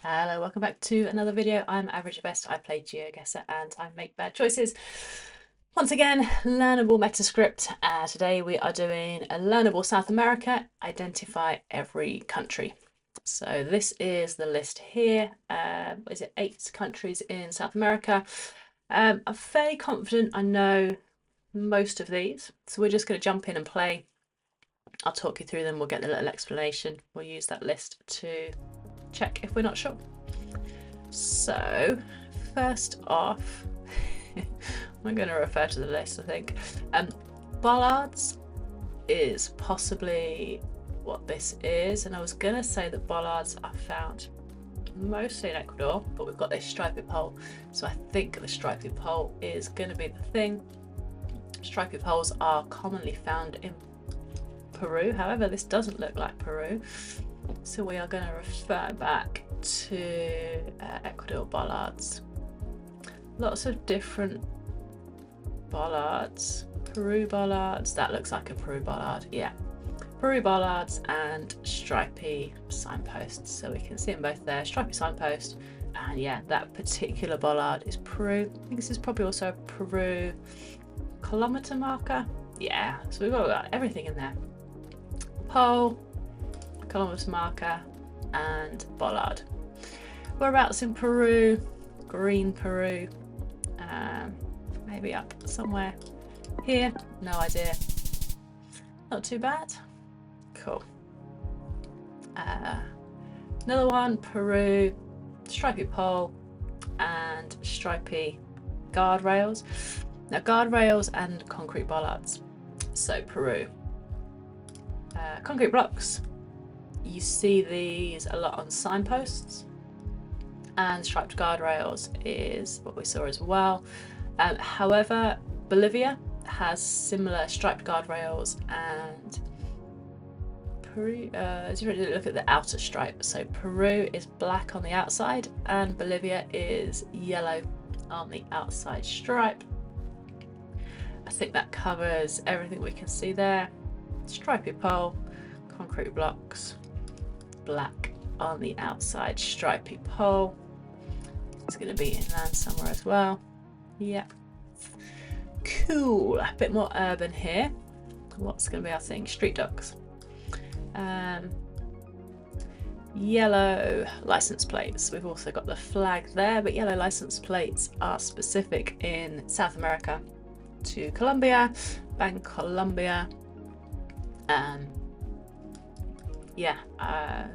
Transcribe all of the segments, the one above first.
Hello, welcome back to another video. I'm Average at Best. I play Geoguessr and I make bad choices. Once again, Learnable Metascript. Today we are doing a Learnable South America. Identify every country. So this is the list here. Is it 8 countries in South America? I'm fairly confident I know most of these. So we're just going to jump in and play. I'll talk you through them. We'll get the little explanation. We'll use that list to check if we're not sure. So first off, I'm going to refer to the list, I think. Bollards is possibly what this is, and I was going to say that bollards are found mostly in Ecuador, but we've got this striped pole, so I think the striped pole is going to be the thing. Striped poles are commonly found in Peru, however this doesn't look like Peru, so we are going to refer back to Ecuador bollards. Lots of different bollards. Peru bollards, that looks like a Peru bollard, yeah. Peru bollards and stripy signposts, so we can see them both there. Stripy signpost, and yeah, that particular bollard is Peru. I think this is probably also a Peru kilometer marker. Yeah, so we've got everything in there. Pole, kilometer marker, and bollard. Whereabouts in Peru? Green Peru. Maybe up somewhere here. No idea. Not too bad. Cool. Another one, Peru, stripy pole, and stripy guardrails. Now guardrails and concrete bollards. So Peru. Concrete blocks. You see these a lot on signposts, and striped guardrails is what we saw as well. However, Bolivia has similar striped guardrails, and Peru, as you really look at the outer stripe, so Peru is black on the outside and Bolivia is yellow on the outside stripe. I think that covers everything we can see there. Stripy pole, concrete blocks, black on the outside stripy pole. It's going to be inland somewhere as well. Yep. Cool. A bit more urban here. What's going to be our thing? Street dogs. Yellow license plates. We've also got the flag there, but yellow license plates are specific in South America to Colombia, Colombia. Yeah,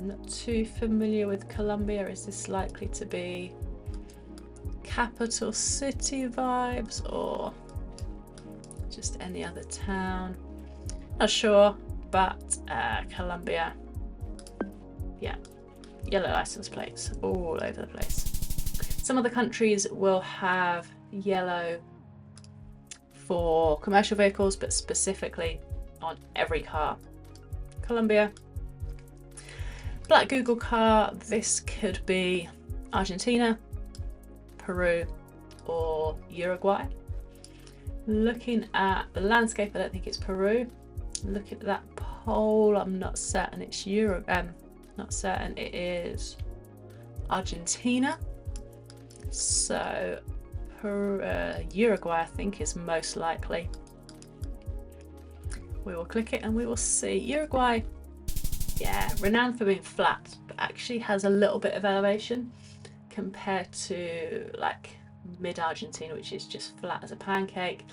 not too familiar with Colombia. Is this likely to be capital city vibes or just any other town? Not sure, but Colombia, yeah, yellow license plates all over the place. Some other countries will have yellow for commercial vehicles, but specifically on every car. Colombia. Black Google car, this could be Argentina, Peru, or Uruguay. Looking at the landscape, I don't think it's Peru. Looking at that pole, I'm not certain it's not certain it is Argentina. So Uruguay, I think, is most likely. We will click it and we will see. Uruguay, yeah, renowned for being flat, but actually has a little bit of elevation compared to like mid-Argentina, which is just flat as a pancake.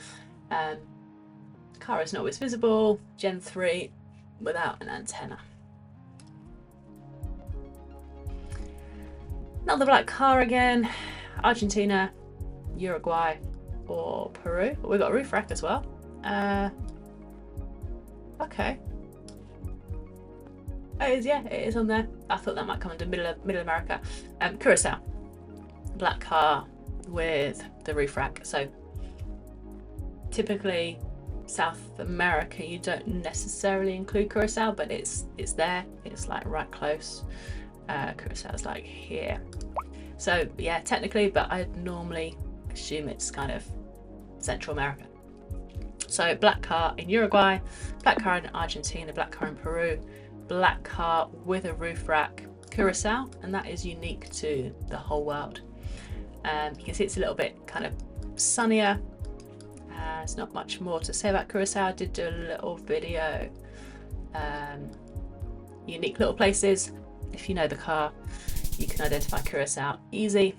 Car is not always visible. Gen 3 without an antenna. Another black car again. Argentina, Uruguay, or Peru. We've got a roof rack as well. Okay. Yeah, it is on there. I thought that might come under middle America. Curacao, black car with the roof rack. So typically South America, you don't necessarily include Curacao, but it's there. It's like right close. Curacao's like here. So yeah, technically, but I'd normally assume it's kind of Central America. So black car in Uruguay, black car in Argentina, black car in Peru, black car with a roof rack, Curacao, and that is unique to the whole world. You can see it's a little bit kind of sunnier. There's not much more to say about Curacao. I did do a little video, unique little places. If you know the car, you can identify Curacao easy.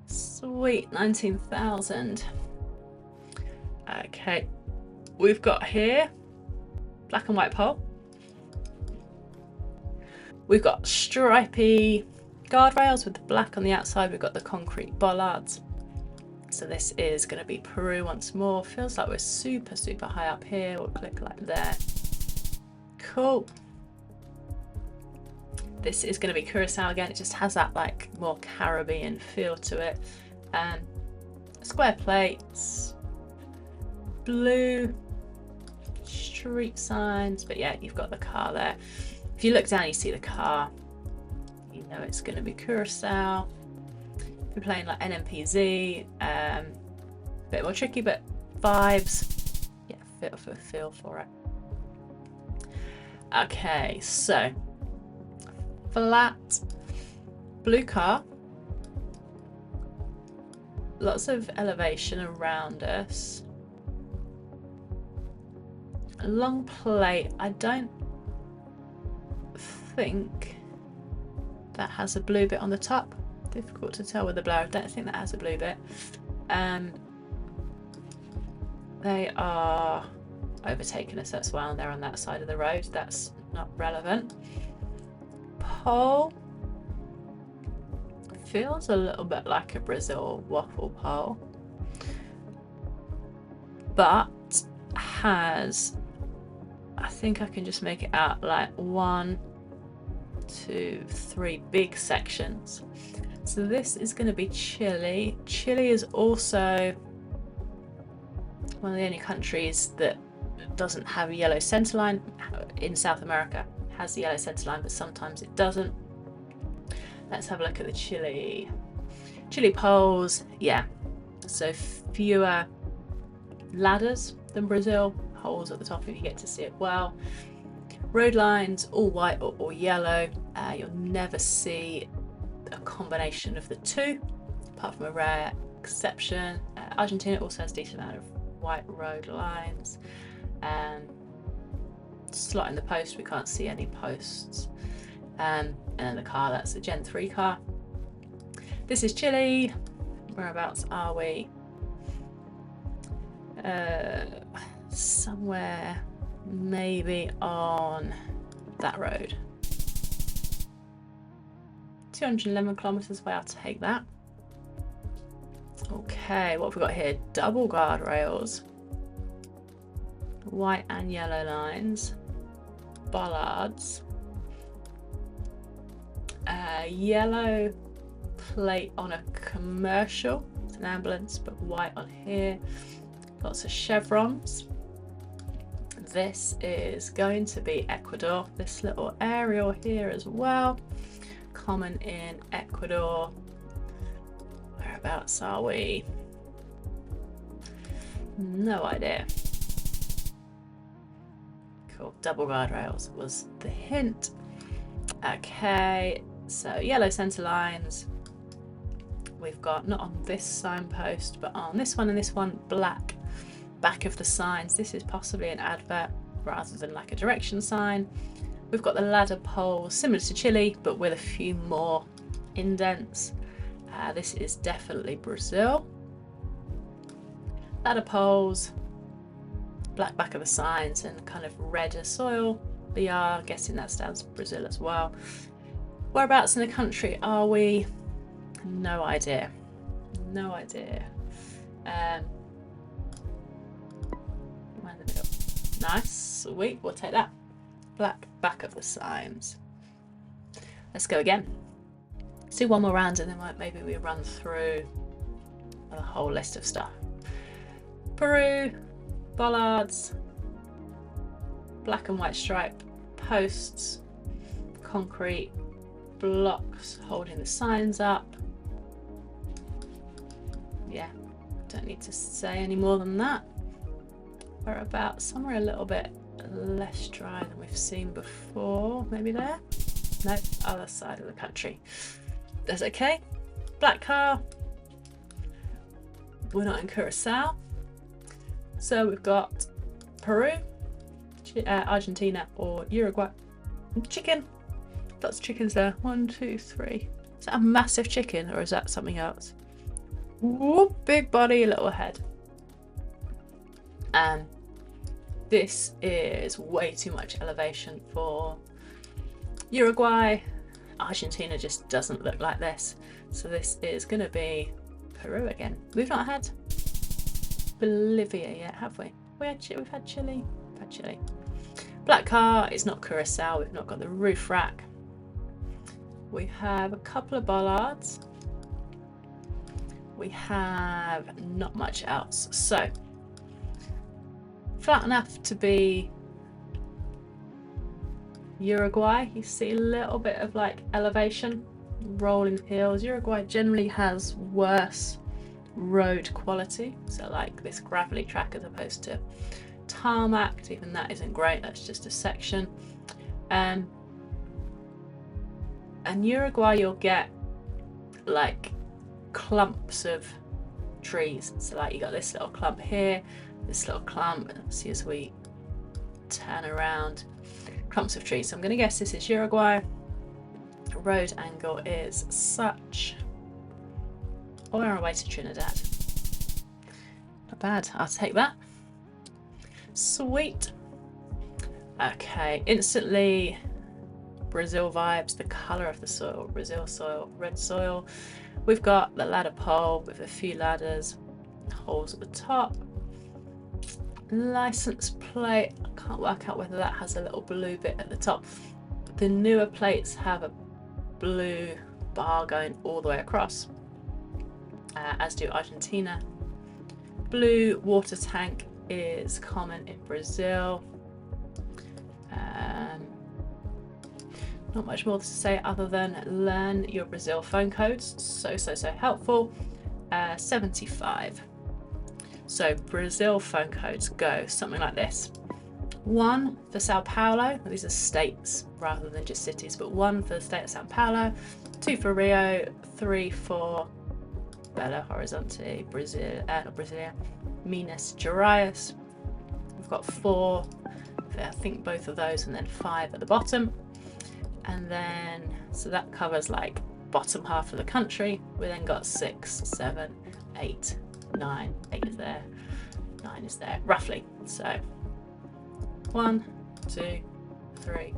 Sweet, 19,000. Okay, we've got here black and white pole. We've got stripy guardrails with the black on the outside. We've got the concrete bollards. So this is going to be Peru once more. Feels like we're super, super high up here. We'll click like that. Cool. This is going to be Curacao again. It just has that like more Caribbean feel to it. Square plates, blue street signs, but yeah, you've got the car there. If you look down, you see the car. You know it's going to be Curacao. If you're playing like NMPZ, a bit more tricky, but vibes. Yeah, feel for it. Okay, so flat blue car. Lots of elevation around us. A long plate. I don't think that has a blue bit on the top. Difficult to tell with the blur. I don't think that has a blue bit. They are overtaking us as well, and they're on that side of the road. That's not relevant. Pole feels a little bit like a Brazil waffle pole, but has, I think I can just make it out like 1, 2, 3 big sections. So this is going to be Chile. Chile is also one of the only countries that doesn't have a yellow centerline in South America. It has the yellow centerline, but sometimes it doesn't. Let's have a look at the Chile poles. Yeah, so fewer ladders than Brazil. Holes at the top if you get to see it well. Road lines all white or yellow. You'll never see a combination of the two, apart from a rare exception. Argentina also has a decent amount of white road lines. Slot in the post, we can't see any posts. And then the car, that's a Gen 3 car. This is Chile. Whereabouts are we? Somewhere maybe on that road. 211 kilometers away, I'll take that. Okay, what have we got here? Double guardrails. White and yellow lines. Bollards. Yellow plate on a commercial. It's an ambulance, but white on here. Lots of chevrons. This is going to be Ecuador. This little aerial here as well. Common in Ecuador. Whereabouts are we? No idea. Cool. Double guardrails was the hint. Okay, so yellow centre lines. We've got, not on this signpost, but on this one and this one, black back of the signs. This is possibly an advert rather than like a direction sign. We've got the ladder poles, similar to Chile, but with a few more indents. This is definitely Brazil. Ladder poles, black back of the signs, and kind of redder soil. BR, guessing that stands for Brazil as well. Whereabouts in the country are we? No idea. No idea. In the middle. Nice, sweet, we'll take that. Black back of the signs. Let's go again. Let's do one more round and then maybe we run through a whole list of stuff. Peru, bollards, black and white stripe posts, concrete blocks holding the signs up. Yeah, don't need to say any more than that. We're about somewhere a little bit less dry than we've seen before, maybe there. No, other side of the country. That's okay. Black car. We're not in Curacao. So we've got Peru, Argentina, or Uruguay. Chicken. Lots of chickens there. 1, 2, 3. Is that a massive chicken or is that something else? Whoop, big body, little head. This is way too much elevation for Uruguay. Argentina just doesn't look like this. So this is going to be Peru again. We've not had Bolivia yet, have we? We've had Chile. We've had Chile. Black car, it's not Curacao. We've not got the roof rack. We have a couple of bollards. We have not much else. So flat enough to be Uruguay. You see a little bit of like elevation, rolling hills. Uruguay generally has worse road quality, so like this gravelly track as opposed to tarmac. Even that isn't great, that's just a section. And Uruguay, you'll get like clumps of trees. So like you got this little clump here, this little clump. See as we turn around, clumps of trees. So I'm going to guess this is Uruguay. Road angle is such. Oh, we're on our way to Trinidad. Not bad. I'll take that. Sweet. Okay, instantly Brazil vibes. The colour of the soil, Brazil soil, red soil. We've got the ladder pole with a few ladders, holes at the top. License plate. I can't work out whether that has a little blue bit at the top. The newer plates have a blue bar going all the way across, as do Argentina. Blue water tank is common in Brazil. Not much more to say other than learn your Brazil phone codes. So helpful. 75. So Brazil phone codes go something like this. 1 for Sao Paulo. These are states rather than just cities, but 1 for the state of Sao Paulo. 2 for Rio. 3 for Belo Horizonte, Brazil, not Brasilia, Minas Gerais. We've got 4 for I think both of those, and then 5 at the bottom. And then, so that covers like bottom half of the country. We then got 6, 7, 8, 9. 8 is there, 9 is there, roughly. So 1, 2, 3,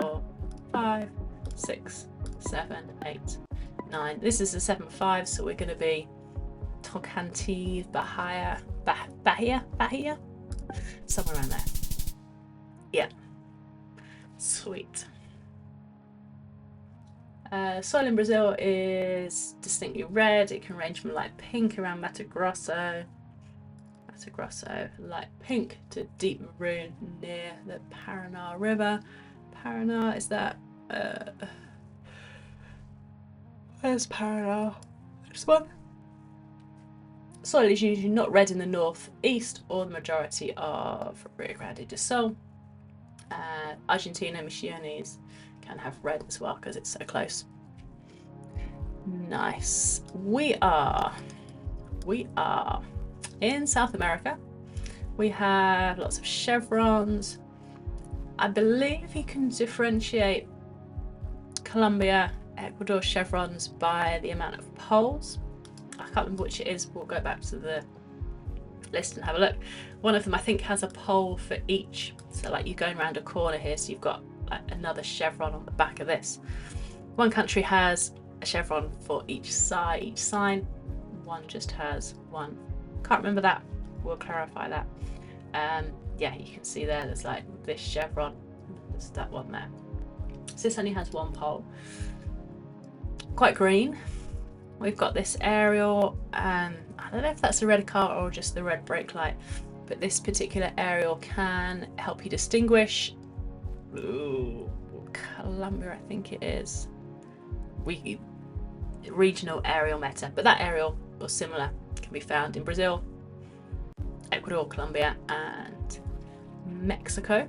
4, 5, 6, 7, 8, 9. This is the 7-5, so we're going to be Tocantins, Bahia, somewhere around there. Yeah, sweet. Soil in Brazil is distinctly red. It can range from light pink around Mato Grosso, light pink to deep maroon near the Paraná River. Paraná, is that where's Paraná? This one. Soil is usually not red in the north, east, or the majority of Rio Grande do Sul. Argentina, Misiones can have red as well because it's so close. Nice. We are in South America. We have lots of chevrons. I believe you can differentiate Colombia, Ecuador chevrons by the amount of poles. I can't remember which it is. We'll go back to the list and have a look. One of them I think has a pole for each. So like you're going around a corner here, so you've got like another chevron on the back of this. One country has a chevron for each sign. One just has one. Can't remember that. We'll clarify that. Yeah, you can see there's like this chevron. There's that one there. So this only has one pole. Quite green. We've got this aerial. I don't know if that's a red car or just the red brake light, but this particular aerial can help you distinguish. Ooh, Colombia, I think it is. Regional aerial meta, but that aerial or similar can be found in Brazil, Ecuador, Colombia, and Mexico.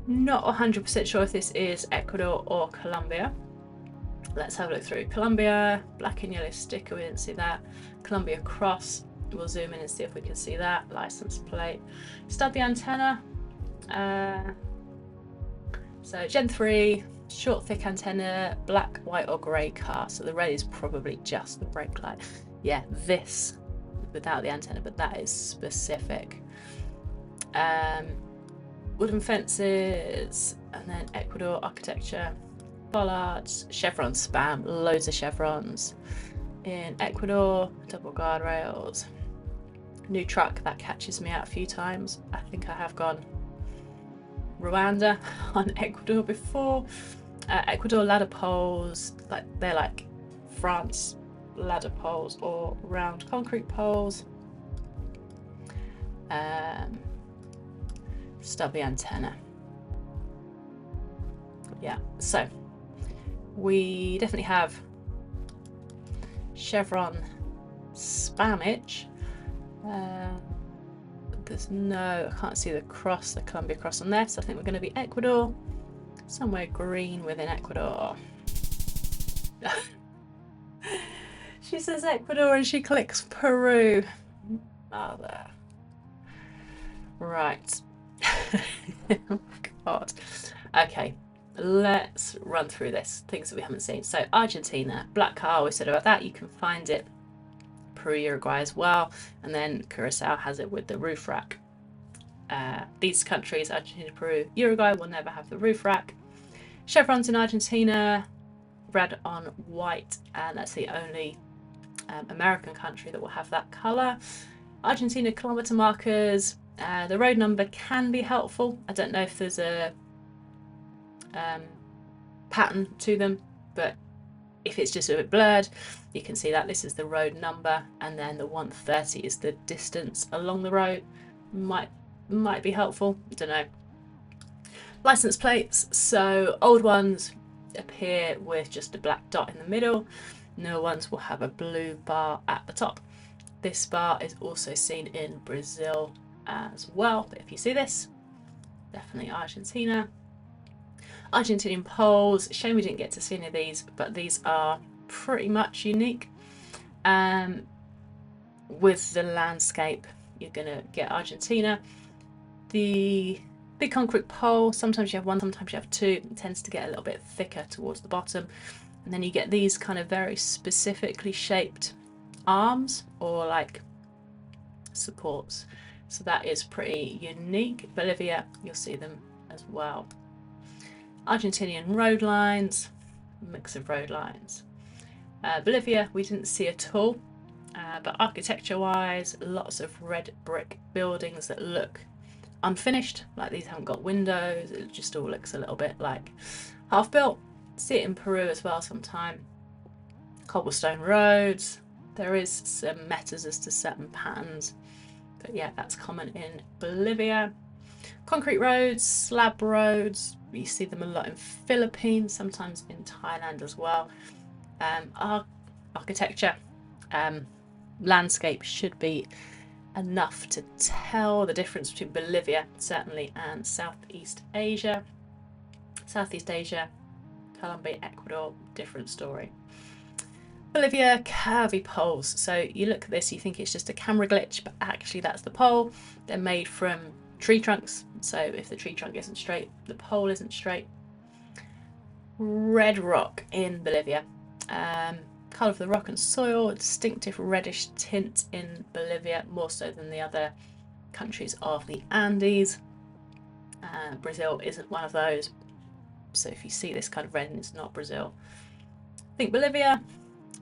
Not 100% sure if this is Ecuador or Colombia. Let's have a look through. Colombia, black and yellow sticker, we didn't see that. Colombia cross, we'll zoom in and see if we can see that. License plate. Stubby antenna. So Gen 3, short thick antenna, black, white or grey car. So the red is probably just the brake light. Yeah, this without the antenna, but that is specific. Wooden fences, and then Ecuador architecture, bollards, chevron spam, loads of chevrons. In Ecuador, double guardrails. New truck, that catches me out a few times. I think I have gone Rwanda on Ecuador before. Ecuador ladder poles, like they're like France ladder poles or round concrete poles. Stubby antenna. Yeah, so we definitely have chevron spamage. There's no, I can't see the cross, the Colombia cross on there, so I think we're going to be Ecuador, somewhere green within Ecuador. She says Ecuador and she clicks Peru. Oh, there. Right. Oh, God. Okay, let's run through this. Things that we haven't seen. So Argentina, black car, we said about that. You can find it. Peru, Uruguay as well. And then Curacao has it with the roof rack. These countries, Argentina, Peru, Uruguay, will never have the roof rack. Chevrons in Argentina, red on white, and that's the only American country that will have that colour. Argentina kilometre markers. The road number can be helpful. I don't know if there's a pattern to them, but if it's just a bit blurred, you can see that this is the road number, and then the 130 is the distance along the road. Might be helpful. I don't know. License plates. So old ones appear with just a black dot in the middle. Newer ones will have a blue bar at the top. This bar is also seen in Brazil as well, but if you see this, definitely Argentina. Argentinian poles, shame we didn't get to see any of these, but these are pretty much unique. With the landscape, you're gonna get Argentina. The big concrete pole, sometimes you have one, sometimes you have two. It tends to get a little bit thicker towards the bottom, and then you get these kind of very specifically shaped arms or like supports. So that is pretty unique. Bolivia, you'll see them as well. Argentinian road lines, mix of road lines. Bolivia, we didn't see at all, but architecture-wise, lots of red brick buildings that look unfinished, like these haven't got windows. It just all looks a little bit like half-built. See it in Peru as well sometime. Cobblestone roads. There is some metas as to certain patterns, but yeah, that's common in Bolivia. Concrete roads, slab roads, you see them a lot in Philippines, sometimes in Thailand as well. Architecture, landscape should be enough to tell the difference between Bolivia, certainly, and Southeast Asia. Southeast Asia, Colombia, Ecuador, different story. Bolivia, curvy poles. So you look at this, you think it's just a camera glitch, but actually that's the pole. They're made from tree trunks, so if the tree trunk isn't straight, the pole isn't straight. Red rock in Bolivia. Colour of the rock and soil, a distinctive reddish tint in Bolivia, more so than the other countries of the Andes. Brazil isn't one of those, so if you see this kind of red, it's not Brazil. Think Bolivia.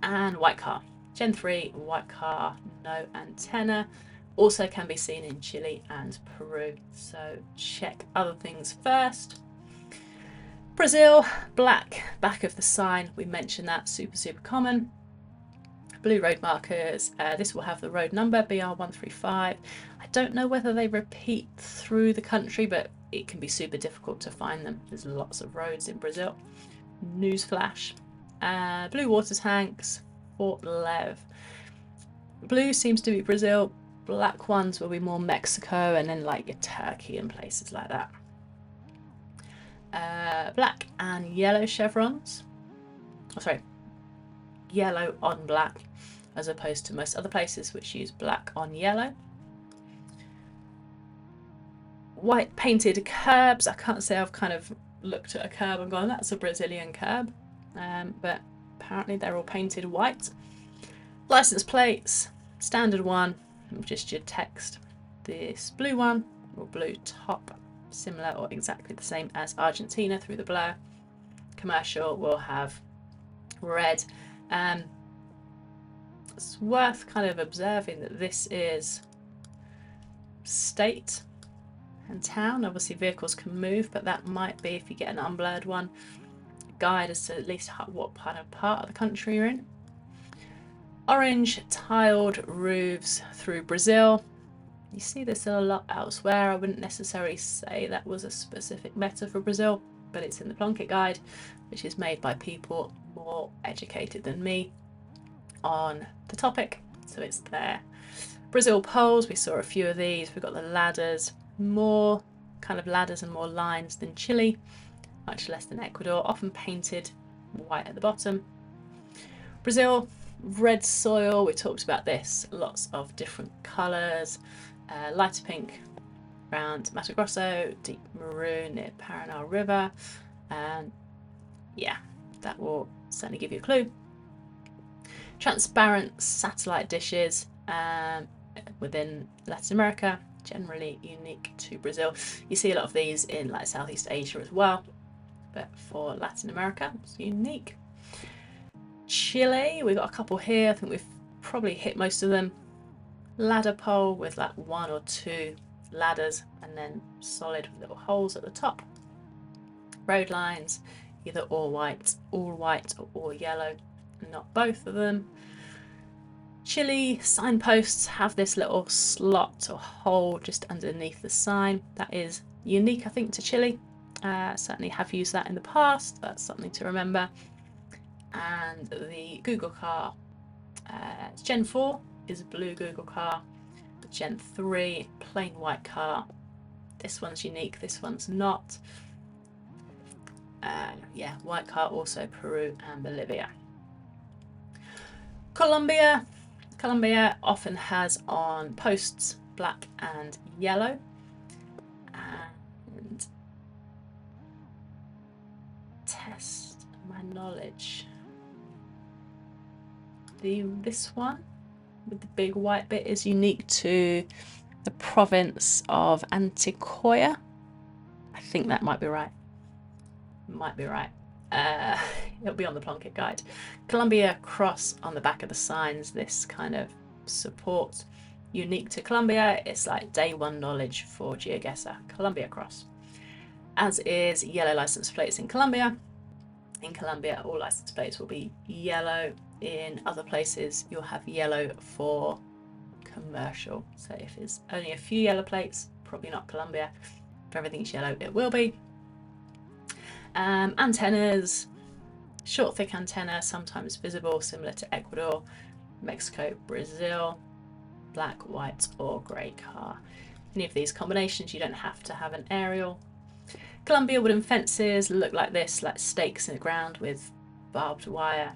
And white car. Gen 3, white car, no antenna. Also can be seen in Chile and Peru. So check other things first. Brazil, black, back of the sign. We mentioned that, super common. Blue road markers. This will have the road number, BR135. I don't know whether they repeat through the country, but it can be super difficult to find them. There's lots of roads in Brazil. Newsflash. Blue water tanks, Fort Lev. Blue seems to be Brazil. Black ones will be more Mexico and then like your Turkey and places like that. black and yellow chevrons. Oh, sorry, yellow on black, as opposed to most other places which use black on yellow. White painted curbs. I can't say I've kind of looked at a curb and gone, that's a Brazilian curb, but apparently they're all painted white. License plates, standard one, just your text. This blue one, or blue top, similar or exactly the same as Argentina through the blur. Commercial will have red. It's worth kind of observing that this is state and town. Obviously vehicles can move, but that might be, if you get an unblurred one, a guide as to at least what kind of part of the country you're in. Orange tiled roofs through Brazil. You see this a lot elsewhere. I wouldn't necessarily say that was a specific meta for Brazil, but it's in the Plunkett Guide, which is made by people more educated than me on the topic, so it's there. Brazil poles, we saw a few of these. We've got the ladders, more kind of ladders and more lines than Chile, much less than Ecuador, often painted white at the bottom. Brazil, red soil, we talked about this, lots of different colours, lighter pink around Mato Grosso, deep maroon near Paraná River, and yeah, that will certainly give you a clue. Transparent satellite dishes within Latin America, generally unique to Brazil. You see a lot of these in like Southeast Asia as well, but for Latin America, it's unique. Chile, we've got a couple here. I think we've probably hit most of them. Ladder pole with like one or two ladders and then solid with little holes at the top. Road lines, either all white or all yellow, not both of them. Chile signposts have this little slot or hole just underneath the sign. That is unique, I think, to Chile. Certainly have used that in the past. That's something to remember. And the Google car, Gen 4 is a blue Google car. The Gen 3, plain white car. This one's unique, this one's not. Yeah, white car also Peru and Bolivia. Colombia often has on posts black and yellow. And test my knowledge. This one with the big white bit is unique to the province of Antioquia. I think that might be right. Might be right. It'll be on the Plunkett Guide. Colombia cross on the back of the signs, this kind of support. Unique to Colombia, it's like day one knowledge for Geoguessr. Colombia cross. As is yellow license plates in Colombia. In Colombia, all license plates will be yellow. In other places, you'll have yellow for commercial. So if there's only a few yellow plates, probably not Colombia. If everything's yellow, it will be. Antennas, short thick antenna, sometimes visible, similar to Ecuador, Mexico, Brazil, black, white or grey car. Any of these combinations, you don't have to have an aerial. Colombia wooden fences look like this, like stakes in the ground with barbed wire,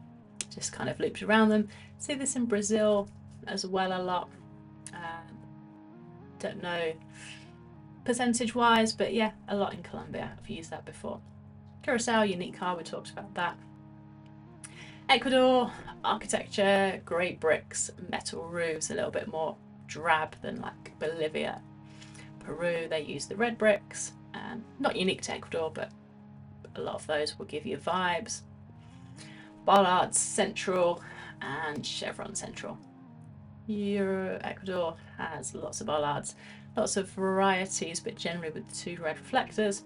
just kind of looped around them. See this in Brazil as well a lot. Don't know percentage wise, but yeah, a lot in Colombia. I've used that before. Curacao, unique car, we talked about that. Ecuador, architecture, grey bricks, metal roofs, a little bit more drab than like Bolivia. Peru, they use the red bricks, not unique to Ecuador, but a lot of those will give you vibes. Bollards central and chevron central. Ecuador has lots of bollards, lots of varieties, but generally with 2 red reflectors.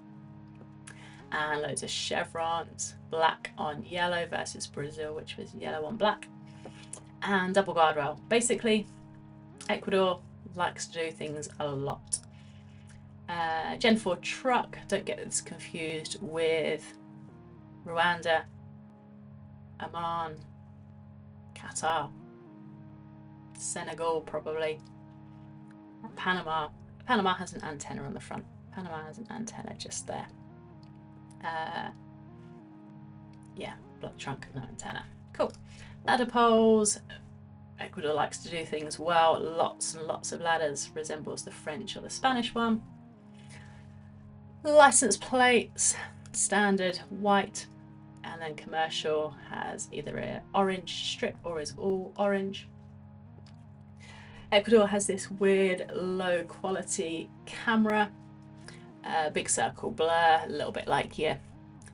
And loads of chevrons, black on yellow versus Brazil, which was yellow on black. And double guardrail. Basically, Ecuador likes to do things a lot. Gen 4 truck, don't get this confused with Rwanda, Oman, Qatar, Senegal probably, Panama. Panama has an antenna on the front. Panama has an antenna just there. Yeah, block trunk, no antenna. Cool. Ladder poles. Ecuador likes to do things well. Lots and lots of ladders. Resembles the French or the Spanish one. License plates. Standard white, and then commercial has either an orange strip or is all orange. Ecuador has this weird low quality camera, big circle blur, a little bit like your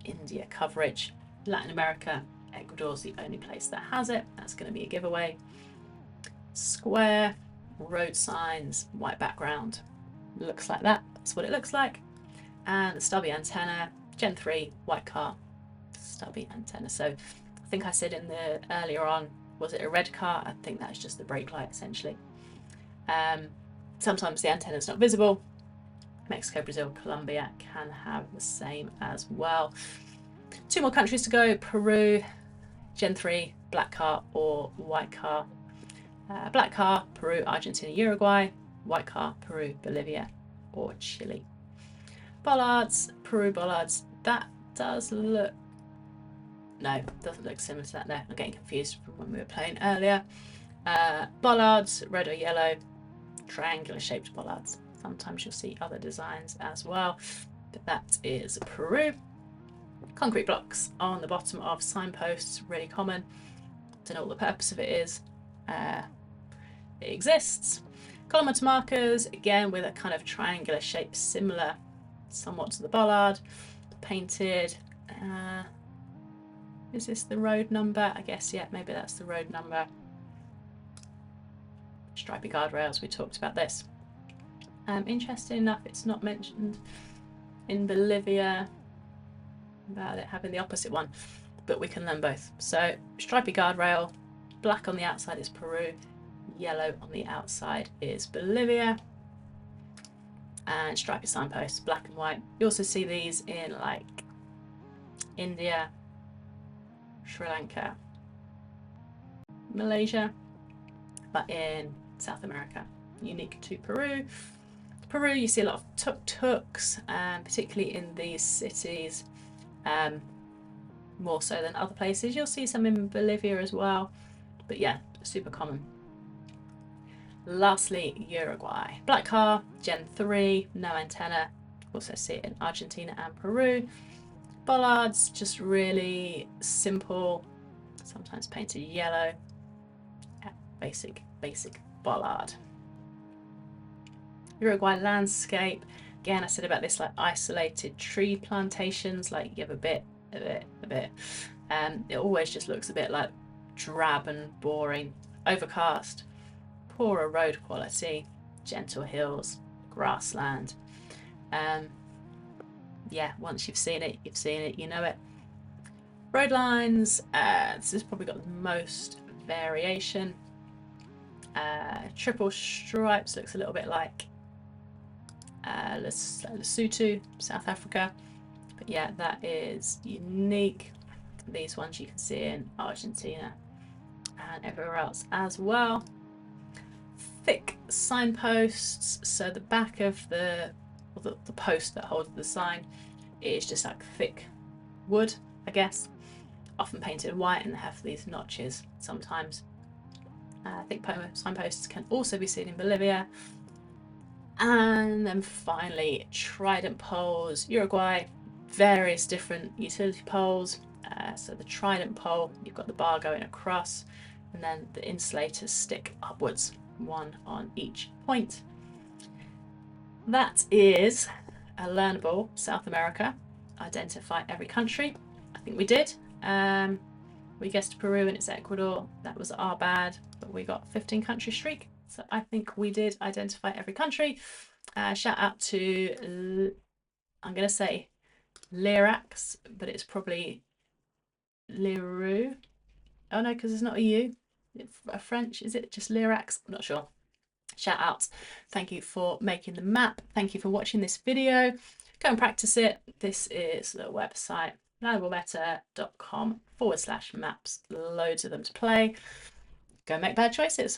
India coverage. Latin America, Ecuador's the only place that has it. That's going to be a giveaway. Square, road signs, white background. Looks like that. That's what it looks like. And the stubby antenna, Gen 3, white car, stubby antenna. So I think I said in the earlier on, was it a red car? I think that's just the brake light essentially. Sometimes the antenna is not visible. Mexico, Brazil, Colombia can have the same as well. 2 more countries to go. Peru, Gen 3, black car or white car. Black car, Peru, Argentina, Uruguay. White car, Peru, Bolivia or Chile. Bollards, Peru bollards. That does look... No, doesn't look similar to that there. I'm getting confused from when we were playing earlier. Bollards, red or yellow. Triangular shaped bollards. Sometimes you'll see other designs as well, but that is Peru. Concrete blocks on the bottom of signposts, really common. Don't know what the purpose of it is. It exists. Kilometre markers, again with a kind of triangular shape, similar somewhat to the bollard. Painted. Is this the road number? I guess, yeah, maybe that's the road number. Stripy guardrails, we talked about this. Interesting enough, it's not mentioned in Bolivia about it having the opposite one, but we can learn both. So stripy guardrail, black on the outside is Peru, yellow on the outside is Bolivia, and stripy signposts, black and white. You also see these in like India, Sri Lanka, Malaysia, but in South America, unique to Peru. Peru, you see a lot of tuk-tuks, particularly in these cities, more so than other places. You'll see some in Bolivia as well, but yeah, super common. Lastly, Uruguay. Black car, Gen 3, no antenna. Also see it in Argentina and Peru. Bollards, just really simple, sometimes painted yellow. Yeah, basic bollard. Uruguay landscape. Again, I said about this like isolated tree plantations, like you have a bit. It always just looks a bit like drab and boring. Overcast, poorer road quality, gentle hills, grassland. Yeah, once you've seen it, you know it. Road lines, this has probably got the most variation. Triple stripes, looks a little bit like Lesotho, South Africa. But yeah, that is unique. These ones you can see in Argentina and everywhere else as well. Thick signposts, so the back of the post that holds the sign is just like thick wood, I guess, often painted white, and they have these notches sometimes. Thick signposts can also be seen in Bolivia. And then finally, trident poles. Uruguay, various different utility poles. So the trident pole, you've got the bar going across, and then the insulators stick upwards, one on each point. That is a learnable South America. Identify every country. I think we did. We guessed Peru and it's Ecuador. That was our bad, but we got 15 country streak. So I think we did identify every country. Shout out to, I'm going to say Lyrax, but it's probably Leroux. Oh no, because it's not a U. It's a French. Is it just Lyrax? I'm not sure. Shout out. Thank you for making the map. Thank you for watching this video. Go and practice it. This is the website, learnablemeta.com/maps. Loads of them to play. Go make bad choices.